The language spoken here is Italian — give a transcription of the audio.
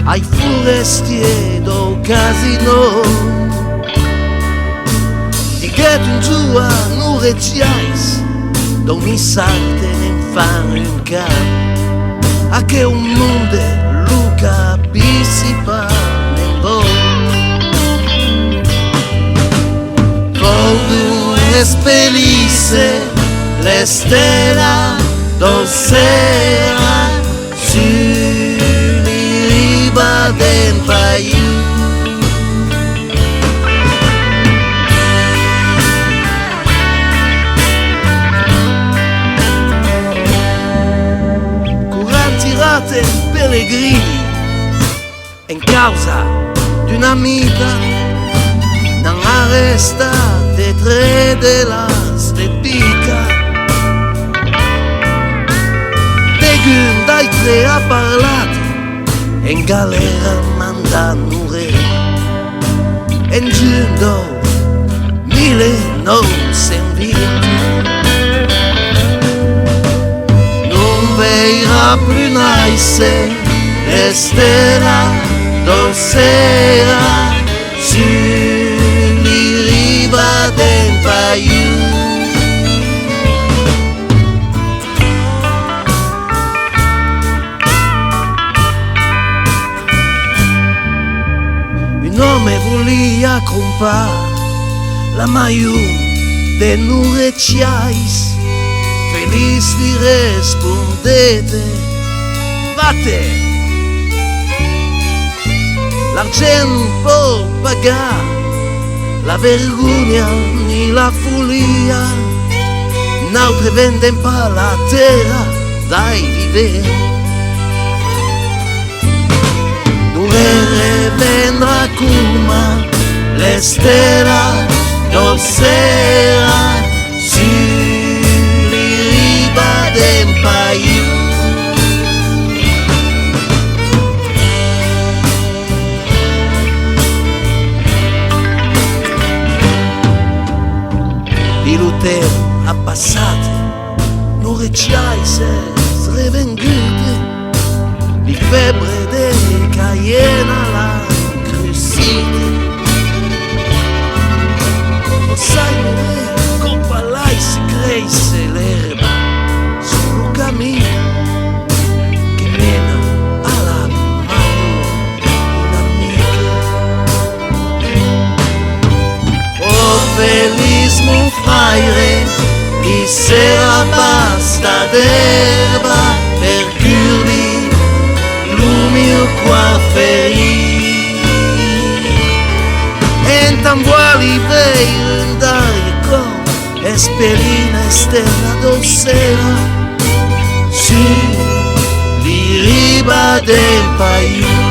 ai forestieri do casino. Di che tu giù non reggiais, da mi salte in fare un capo, a che un mondo lo capissi pa nel Quando espelisse le stelle do sera sulle rive del paio. Pellegrini in causa di un'amica non arrestate tre della steppica. Degun dai tre ha parlato in galera mandano re in giugno 1920 era più nice, resterà sera sulle rive del paio. Un uomo volia comprare la maio de Nurecciais. Feliz vi rispondete, vate, l'argento può pagare la vergogna ni la follia, n'altre venden pa la terra dai vivere. Dovere vendrà come le stelle do sera del paio. Di Lutero a passate non recciaise svengute, di febbre de Cayena la crescite. Lo sai colpa lai si cresce l'erba che mena alla mano un'amica. Oh felismo fraire, di sera basta d'erba per curvi lo mio qua ferì. E tan vuoli per dare con espelina e stella do sera sulle rive del paio.